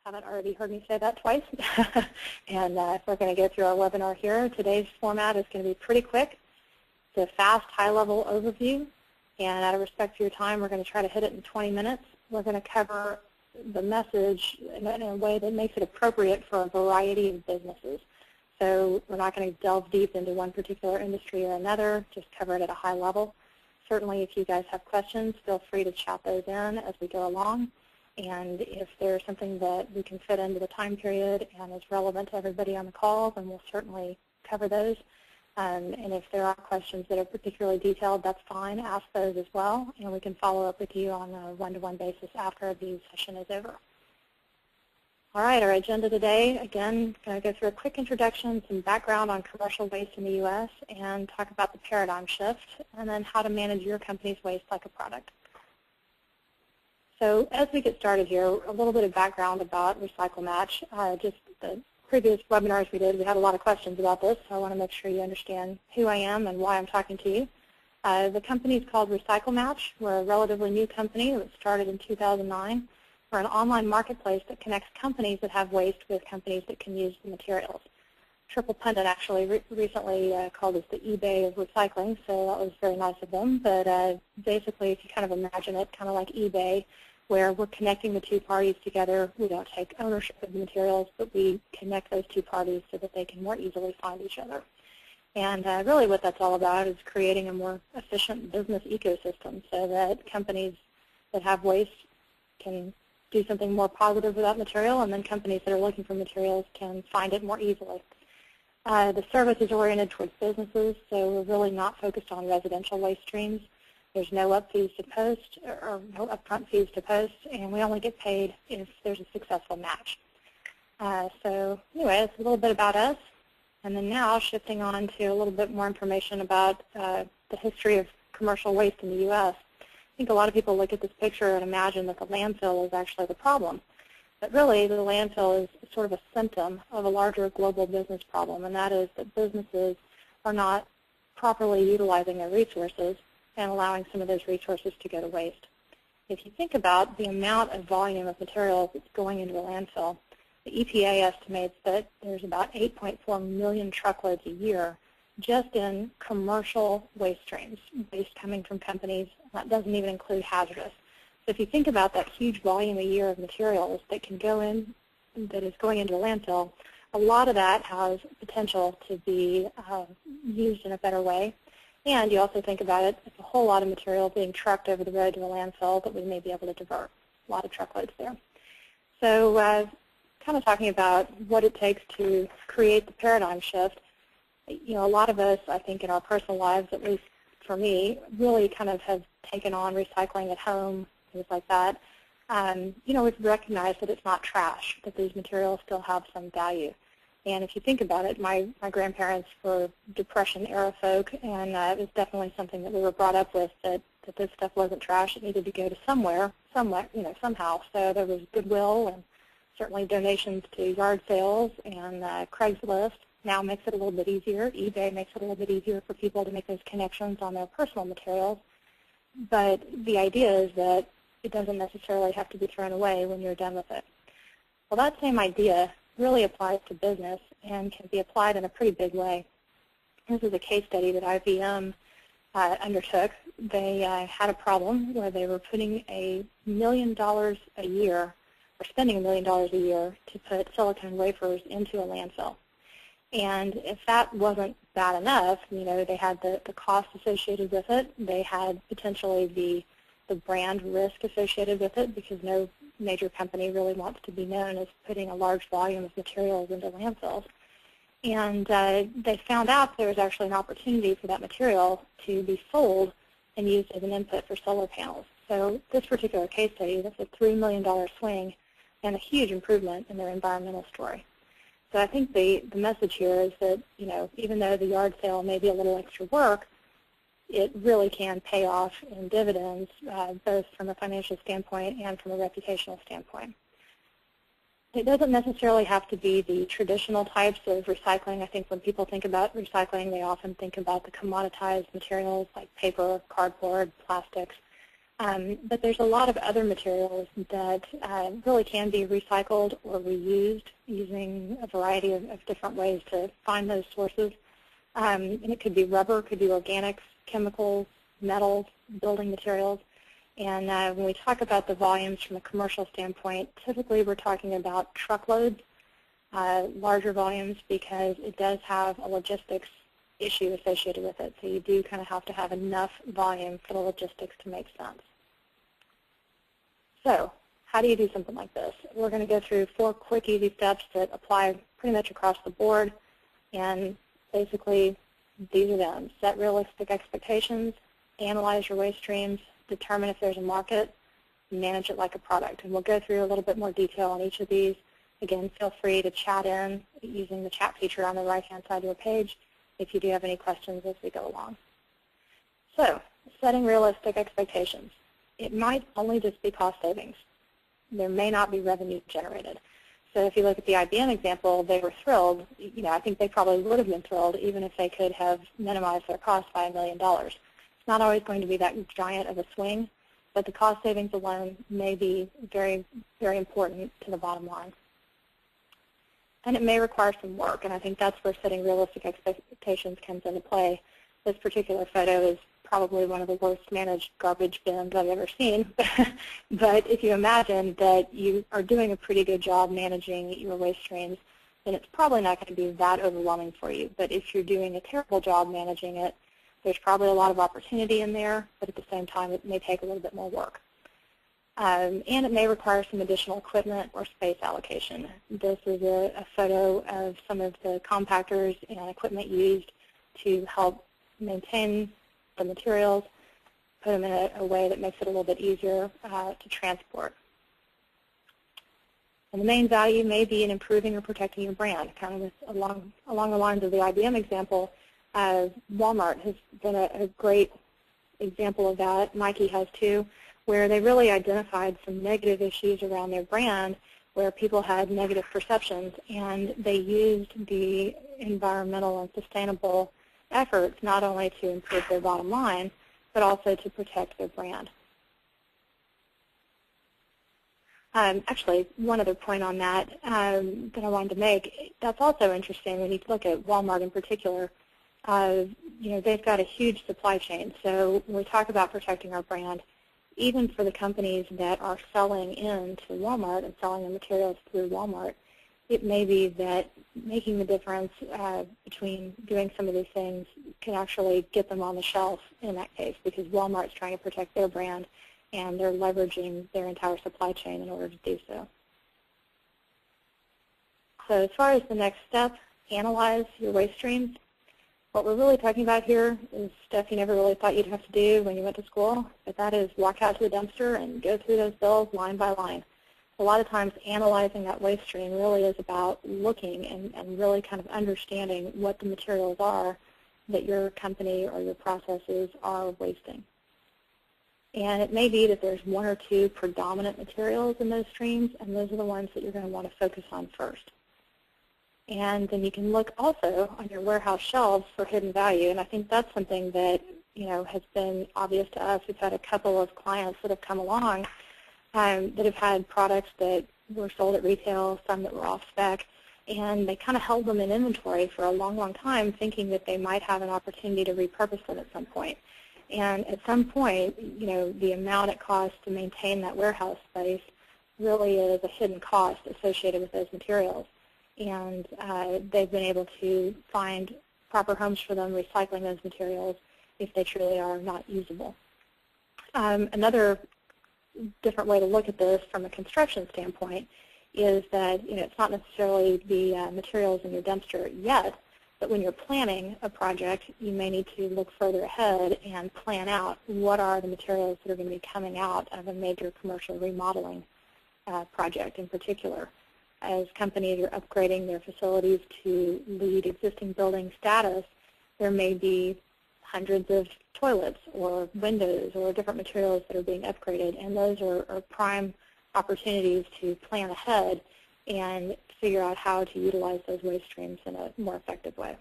haven't already heard me say that twice. And if we're going to go through our webinar here, today's format is going to be pretty quick. It's a fast, high-level overview. And out of respect for your time, we're going to try to hit it in 20 minutes. We're going to cover the message in a way that makes it appropriate for a variety of businesses. So we're not going to delve deep into one particular industry or another, just cover it at a high level. Certainly, if you guys have questions, feel free to chat those in as we go along. And if there's something that we can fit into the time period and is relevant to everybody on the call, then we'll certainly cover those. And if there are questions that are particularly detailed, that's fine. Ask those as well, and we can follow up with you on a one-to-one basis after the session is over. All right, our agenda today, again, going to go through a quick introduction, some background on commercial waste in the U.S., and talk about the paradigm shift, and then how to manage your company's waste like a product. So as we get started here, a little bit of background about RecycleMatch. Just the previous webinars we did, we had a lot of questions about this, so I want to make sure you understand who I am and why I'm talking to you. The company is called RecycleMatch. We're a relatively new company that started in 2009. We're an online marketplace that connects companies that have waste with companies that can use the materials. Triple Pundit actually recently called us the eBay of recycling, so that was very nice of them. But basically, if you kind of imagine it, kind of like eBay, where we're connecting the two parties together. We don't take ownership of the materials, but we connect those two parties so that they can more easily find each other. And really what that's all about is creating a more efficient business ecosystem so that companies that have waste can do something more positive with that material, and then companies that are looking for materials can find it more easily. The service is oriented towards businesses, so we're really not focused on residential waste streams. There's no up fees to post or no upfront fees to post, and we only get paid if there's a successful match. So anyway, that's a little bit about us. And then now shifting on to a little bit more information about the history of commercial waste in the U.S. I think a lot of people look at this picture and imagine that the landfill is actually the problem. But really, the landfill is sort of a symptom of a larger global business problem, and that is that businesses are not properly utilizing their resources and allowing some of those resources to go to waste. If you think about the amount of volume of materials that's going into a landfill, the EPA estimates that there's about 8.4 million truckloads a year just in commercial waste streams, waste coming from companies. That doesn't even include hazardous. So if you think about that huge volume a year of materials that can go in, that is going into a landfill, a lot of that has potential to be used in a better way. And you also think about it, it's a whole lot of material being trucked over the road to a landfill that we may be able to divert. A lot of truckloads there. So kind of talking about what it takes to create the paradigm shift. You know, a lot of us, I think, in our personal lives, at least for me, really kind of have taken on recycling at home, things like that. You know, we've recognized that it's not trash, that these materials still have some value. And if you think about it, my grandparents were Depression-era folk, and it was definitely something that we were brought up with, that this stuff wasn't trash. It needed to go to somewhere, you know, somehow. So there was Goodwill and certainly donations to yard sales, and Craigslist now makes it a little bit easier. eBay makes it a little bit easier for people to make those connections on their personal materials. But the idea is that it doesn't necessarily have to be thrown away when you're done with it. Well, that same idea really applies to business and can be applied in a pretty big way. This is a case study that IBM undertook. They had a problem where they were putting $1 million a year, or spending $1 million a year to put silicone wafers into a landfill. And if that wasn't bad enough, you know, they had the cost associated with it. They had potentially the brand risk associated with it, because no major company really wants to be known as putting a large volume of materials into landfills. And they found out there was actually an opportunity for that material to be sold and used as an input for solar panels. So this particular case study, that's a $3 million swing and a huge improvement in their environmental story. So I think the message here is that, you know, even though the yard sale may be a little extra work, it really can pay off in dividends, both from a financial standpoint and from a reputational standpoint. It doesn't necessarily have to be the traditional types of recycling. I think when people think about recycling, they often think about the commoditized materials like paper, cardboard, plastics. But there's a lot of other materials that really can be recycled or reused using a variety of different ways to find those sources. And it could be rubber, could be organics, chemicals, metals, building materials. And when we talk about the volumes from a commercial standpoint, typically we're talking about truckloads, larger volumes, because it does have a logistics issue associated with it. So you do kind of have to have enough volume for the logistics to make sense. So how do you do something like this? We're going to go through 4 quick, easy steps that apply pretty much across the board. And basically, these are them. Set realistic expectations, analyze your waste streams, determine if there's a market, and manage it like a product. And we'll go through a little bit more detail on each of these. Again, feel free to chat in using the chat feature on the right-hand side of your page if you do have any questions as we go along. So, setting realistic expectations. It might only just be cost savings. There may not be revenue generated. So if you look at the IBM example, they were thrilled. I think they probably would have been thrilled even if they could have minimized their cost by $1 million. It's not always going to be that giant of a swing, but the cost savings alone may be very, very important to the bottom line. And it may require some work, and I think that's where setting realistic expectations comes into play. This particular photo is probably one of the worst managed garbage bins I've ever seen. But if you imagine that you are doing a pretty good job managing your waste streams, then it's probably not going to be that overwhelming for you. But if you're doing a terrible job managing it, there's probably a lot of opportunity in there, but at the same time it may take a little bit more work. And it may require some additional equipment or space allocation. This is a photo of some of the compactors and equipment used to help maintain the materials, put them in a way that makes it a little bit easier to transport. And the main value may be in improving or protecting your brand, kind of along the lines of the IBM example. Walmart has been a great example of that. Nike has too, where they really identified some negative issues around their brand where people had negative perceptions, and they used the environmental and sustainable efforts not only to improve their bottom line, but also to protect their brand. Actually, one other point on that that I wanted to make, that's also interesting when you look at Walmart in particular. They've got a huge supply chain. So when we talk about protecting our brand, even for the companies that are selling into Walmart and selling the materials through Walmart, it may be that making the difference between doing some of these things can actually get them on the shelf in that case, because Walmart's trying to protect their brand and they're leveraging their entire supply chain in order to do so. So as far as the next step, analyze your waste streams. What we're really talking about here is stuff you never really thought you'd have to do when you went to school, but that is walk out to the dumpster and go through those bills line by line. A lot of times analyzing that waste stream really is about looking and really kind of understanding what the materials are that your company or your processes are wasting. And it may be that there's 1 or 2 predominant materials in those streams, and those are the ones that you're going to want to focus on first. And then you can look also on your warehouse shelves for hidden value, and I think that's something that has been obvious to us. We've had a couple of clients that have come along that have had products that were sold at retail, some that were off spec, and they kind of held them in inventory for a long, long time, thinking that they might have an opportunity to repurpose them at some point. And at some point, the amount it costs to maintain that warehouse space really is a hidden cost associated with those materials. And they've been able to find proper homes for them, recycling those materials if they truly are not usable. Another different way to look at this from a construction standpoint is that it's not necessarily the materials in your dumpster yet, but when you're planning a project, you may need to look further ahead and plan out what are the materials that are going to be coming out of a major commercial remodeling project in particular. As companies are upgrading their facilities to lead existing building status, there may be hundreds of toilets or windows or different materials that are being upgraded, and those are prime opportunities to plan ahead and figure out how to utilize those waste streams in a more effective way.